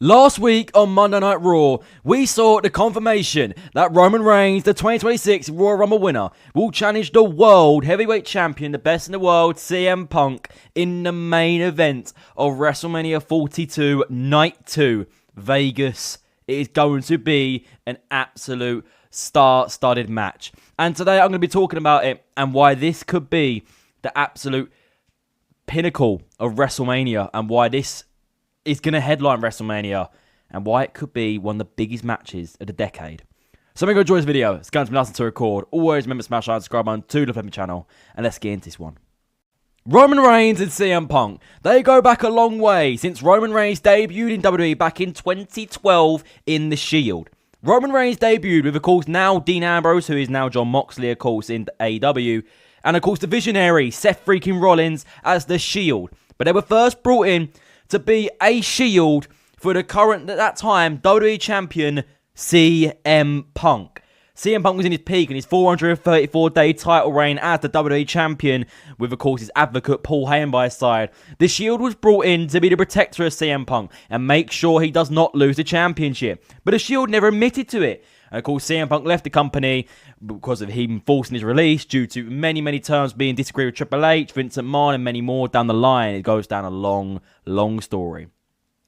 Last week on Monday Night Raw, we saw the confirmation that Roman Reigns, the 2026 Royal Rumble winner, will challenge the World Heavyweight Champion, the best in the world, CM Punk, in the main event of WrestleMania 42 Night 2, Vegas. It is going to be an absolute star-studded match. And today I'm going to be talking about it and why this could be the absolute pinnacle of WrestleMania and why this is going to headline WrestleMania and why it could be one of the biggest matches of the decade. So I'm going to enjoy this video. It's going to be nice to record. Always remember to smash that subscribe button to the Flip channel and let's get into this one. Roman Reigns and CM Punk. They go back a long way since Roman Reigns debuted in WWE back in 2012 in The Shield. Roman Reigns debuted with, of course, now Dean Ambrose, who is now Jon Moxley, of course, in AEW. And, of course, the visionary Seth freaking Rollins as The Shield. But they were first brought in to be a shield for the current, at that time, WWE champion CM Punk. CM Punk was in his peak in his 434-day title reign as the WWE champion with, of course, his advocate Paul Heyman by his side. The Shield was brought in to be the protector of CM Punk and make sure he does not lose the championship. But the Shield never admitted to it. And, of course, CM Punk left the company because of him forcing his release due to many terms being disagreed with Triple H, Vince McMahon, and many more down the line. It goes down a long story.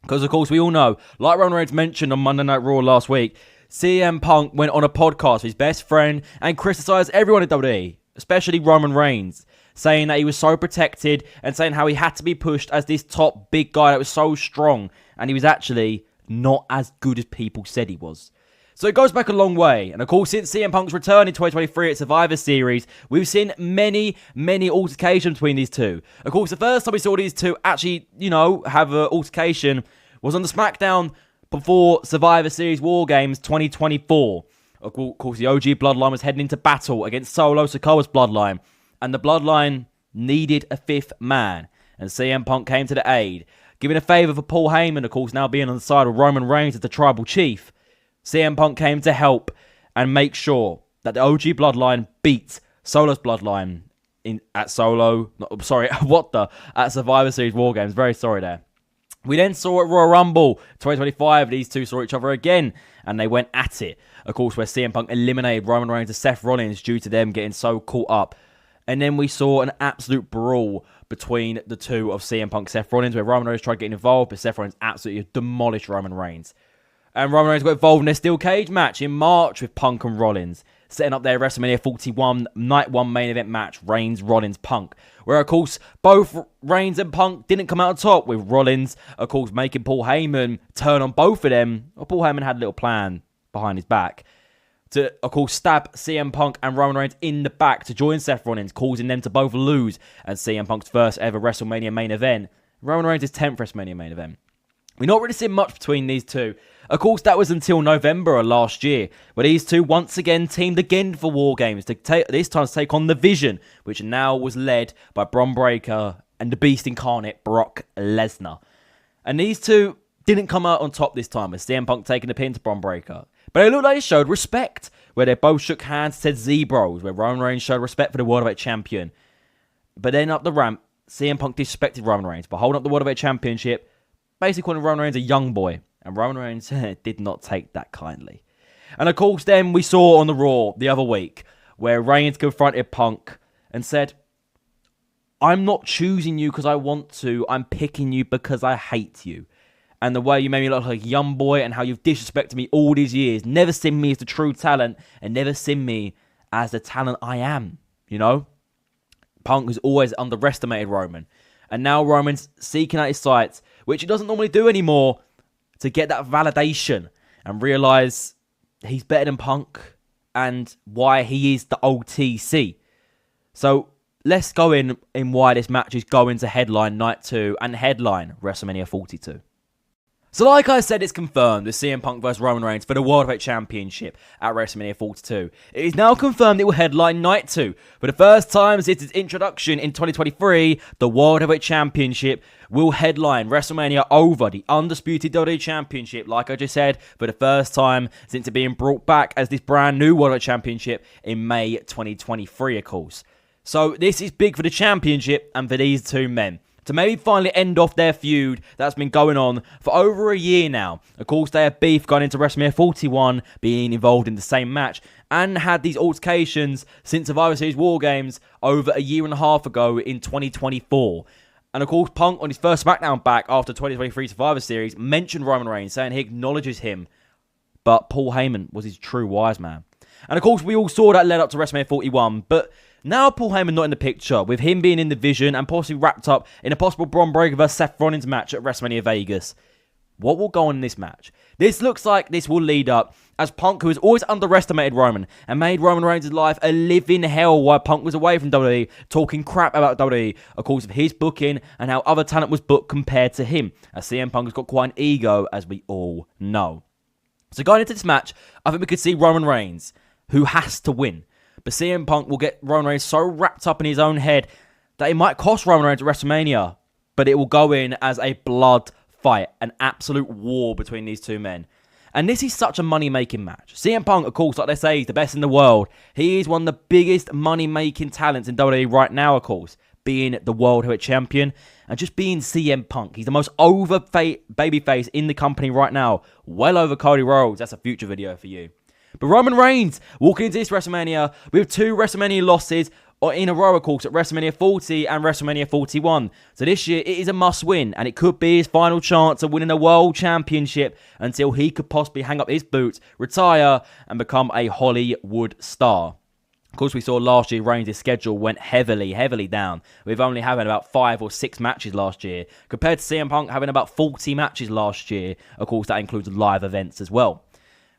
Because, of course, we all know, like Roman Reigns mentioned on Monday Night Raw last week, CM Punk went on a podcast with his best friend and criticised everyone at WWE, especially Roman Reigns, saying that he was so protected and saying how he had to be pushed as this top big guy that was so strong, and he was actually not as good as people said he was. So it goes back a long way. And of course, since CM Punk's return in 2023 at Survivor Series, we've seen many altercations between these two. Of course, the first time we saw these two actually, have an altercation was on the SmackDown before Survivor Series War Games 2024. Of course, the OG Bloodline was heading into battle against Solo Sikoa's Bloodline. And the Bloodline needed a fifth man. And CM Punk came to the aid, giving a favour for Paul Heyman, of course, now being on the side of Roman Reigns as the Tribal Chief. CM Punk came to help and make sure that the OG Bloodline beat Solo's Bloodline at Survivor Series War Games. Very sorry there. We then saw at Royal Rumble 2025, these two saw each other again and they went at it. Of course, where CM Punk eliminated Roman Reigns and Seth Rollins due to them getting so caught up. And then we saw an absolute brawl between the two of CM Punk and Seth Rollins, where Roman Reigns tried getting involved, but Seth Rollins absolutely demolished Roman Reigns. And Roman Reigns got involved in their steel cage match in March with Punk and Rollins, setting up their WrestleMania 41 Night 1 main event match, Reigns, Rollins, Punk. Where, of course, both Reigns and Punk didn't come out on top, with Rollins, of course, making Paul Heyman turn on both of them. Well, Paul Heyman had a little plan behind his back to, of course, stab CM Punk and Roman Reigns in the back to join Seth Rollins, causing them to both lose and CM Punk's first ever WrestleMania main event. Roman Reigns' 10th WrestleMania main event. We've not really seen much between these two. Of course, that was until November of last year, where these two once again teamed again for War Games, this time to take on The Vision, which now was led by Bron Breakker and the Beast incarnate, Brock Lesnar. And these two didn't come out on top this time, with CM Punk taking the pin to Bron Breakker. But it looked like they showed respect, where they both shook hands, said Zebros, where Roman Reigns showed respect for the World Heavyweight Champion. But then up the ramp, CM Punk disrespected Roman Reigns by holding up the World Heavyweight Championship, basically calling Roman Reigns a young boy. And Roman Reigns did not take that kindly. And of course, then we saw on the Raw the other week where Reigns confronted Punk and said, I'm not choosing you because I want to. I'm picking you because I hate you. And the way you made me look like a young boy and how you've disrespected me all these years. Never seen me as the true talent and never seen me as the talent I am. Punk has always underestimated Roman. And now Roman's seeking out his sights, which he doesn't normally do anymore, to get that validation and realise he's better than Punk and why he is the OTC. So let's go in why this match is going to headline Night 2 and headline WrestleMania 42. So like I said, it's confirmed with CM Punk vs Roman Reigns for the World Heavyweight Championship at WrestleMania 42. It is now confirmed it will headline Night 2. For the first time since its introduction in 2023, the World Heavyweight Championship will headline WrestleMania over the undisputed WWE Championship, like I just said, for the first time since it being brought back as this brand new World Heavyweight Championship in May 2023, of course. So this is big for the championship and for these two men. to maybe finally end off their feud that's been going on for over a year now. Of course, they had beef going into WrestleMania 41, being involved in the same match, and had these altercations since Survivor Series War Games over a year and a half ago in 2024. And of course, Punk, on his first SmackDown back after 2023 Survivor Series, mentioned Roman Reigns, saying he acknowledges him, but Paul Heyman was his true wise man. And of course, we all saw that led up to WrestleMania 41, but now Paul Heyman not in the picture, with him being in the vision and possibly wrapped up in a possible Braun Breaker vs Seth Rollins match at WrestleMania Vegas. What will go on in this match? This looks like this will lead up as Punk, who has always underestimated Roman and made Roman Reigns' life a living hell while Punk was away from WWE, talking crap about WWE, of course, of his booking and how other talent was booked compared to him, as CM Punk has got quite an ego, as we all know. So going into this match, I think we could see Roman Reigns, who has to win. But CM Punk will get Roman Reigns so wrapped up in his own head that it might cost Roman Reigns at WrestleMania, but it will go in as a blood fight, an absolute war between these two men. And this is such a money-making match. CM Punk, of course, like they say, is the best in the world. He is one of the biggest money-making talents in WWE right now, of course, being the World Heavyweight Champion and just being CM Punk. He's the most over babyface in the company right now, well over Cody Rhodes. That's a future video for you. But Roman Reigns walking into this WrestleMania with 2 WrestleMania losses in a row, of course, at WrestleMania 40 and WrestleMania 41. So this year, it is a must-win, and it could be his final chance of winning a World Championship until he could possibly hang up his boots, retire, and become a Hollywood star. Of course, we saw last year Reigns' schedule went heavily down, with only having about 5 or 6 matches last year, compared to CM Punk having about 40 matches last year. Of course, that includes live events as well.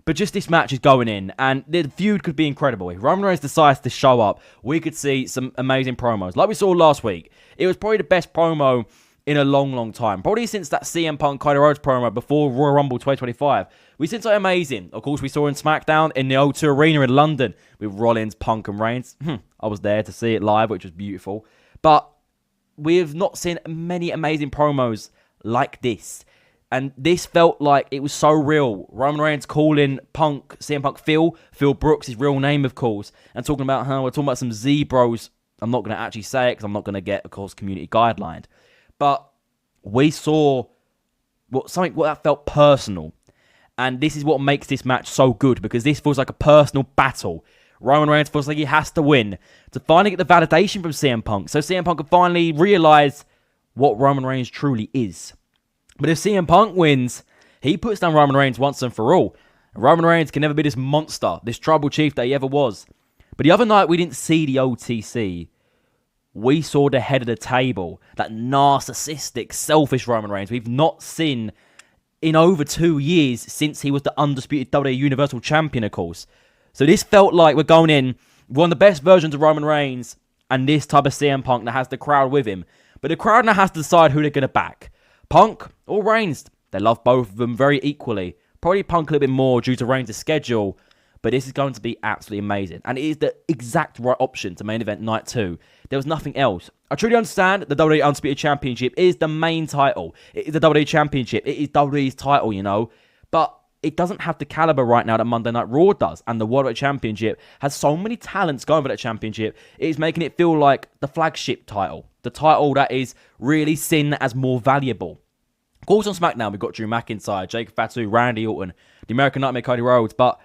But just this match is going in, and the feud could be incredible. If Roman Reigns decides to show up, we could see some amazing promos. Like we saw last week, it was probably the best promo in a long time. Probably since that CM Punk Cody Rhodes promo before Royal Rumble 2025. We've seen something amazing. Of course, we saw in SmackDown in the O2 Arena in London with Rollins, Punk, and Reigns. I was there to see it live, which was beautiful. But we have not seen many amazing promos like this. And this felt like it was so real. Roman Reigns calling CM Punk Phil Brooks, his real name, of course, and talking about how we're talking about some Z-bros. I'm not going to actually say it because I'm not going to get, of course, community guidelined. But we saw what that felt personal. And this is what makes this match so good, because this feels like a personal battle. Roman Reigns feels like he has to win to finally get the validation from CM Punk, so CM Punk can finally realize what Roman Reigns truly is. But if CM Punk wins, he puts down Roman Reigns once and for all. Roman Reigns can never be this monster, this tribal chief that he ever was. But the other night, we didn't see the OTC. We saw the head of the table, that narcissistic, selfish Roman Reigns we've not seen in over 2 years since he was the undisputed WWE Universal Champion, of course. So this felt like we're going in one of the best versions of Roman Reigns and this type of CM Punk that has the crowd with him. But the crowd now has to decide who they're going to back. Punk or Reigns. They love both of them very equally. Probably Punk a little bit more due to Reigns' schedule. But this is going to be absolutely amazing. And it is the exact right option to main event night 2. There was nothing else. I truly understand the WWE Undisputed Championship is the main title. It is the WWE Championship. It is WWE's title, you know. But it doesn't have the caliber right now that Monday Night Raw does. And the World Heavyweight Championship has so many talents going for that championship. It is making it feel like the flagship title. The title that is really seen as more valuable. Of course, on SmackDown, we've got Drew McIntyre, Jacob Fatu, Randy Orton, the American Nightmare Cody Rhodes. But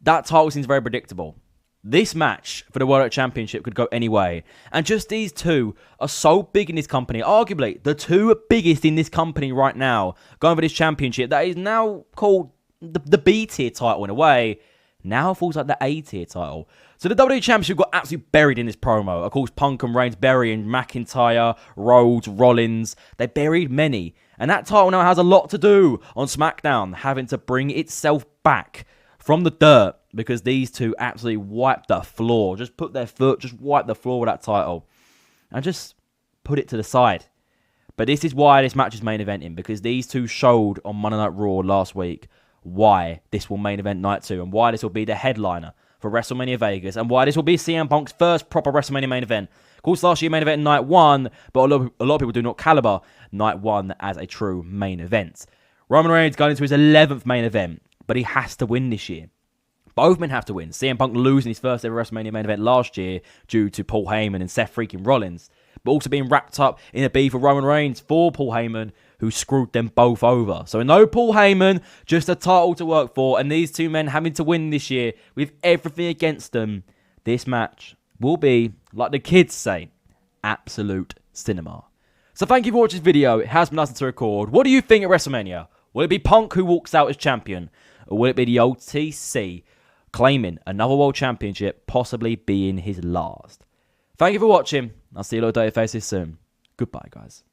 that title seems very predictable. This match for the World Heavyweight Championship could go any way. And just these two are so big in this company. Arguably, the 2 biggest in this company right now, going for this championship that is now called the B-tier title in a way, now feels like the A-tier title. So the WWE Championship got absolutely buried in this promo. Of course, Punk and Reigns burying McIntyre, Rhodes, Rollins. They buried many. And that title now has a lot to do on SmackDown, having to bring itself back from the dirt, because these two absolutely wiped the floor. Just put their foot, just wipe the floor with that title. And just put it to the side. But this is why this match is main eventing, because these two showed on Monday Night Raw last week why this will main event night 2, and why this will be the headliner for WrestleMania Vegas, and why this will be CM Punk's first proper WrestleMania main event. Of course, last year main event night 1, but a lot of people do not caliber night 1 as a true main event. Roman Reigns going into his 11th main event, but he has to win this year. Both men have to win. CM Punk losing his first ever WrestleMania main event last year due to Paul Heyman and Seth freaking Rollins. but also being wrapped up in a beef with Roman Reigns for Paul Heyman, who screwed them both over. So no Paul Heyman, just a title to work for, and these two men having to win this year with everything against them. This match will be, like the kids say, absolute cinema. So thank you for watching this video. It has been nice to record. What do you think at WrestleMania? Will it be Punk who walks out as champion? Or will it be the OTC claiming another world championship, possibly being his last? Thank you for watching. I'll see you little dirty faces soon. Goodbye, guys.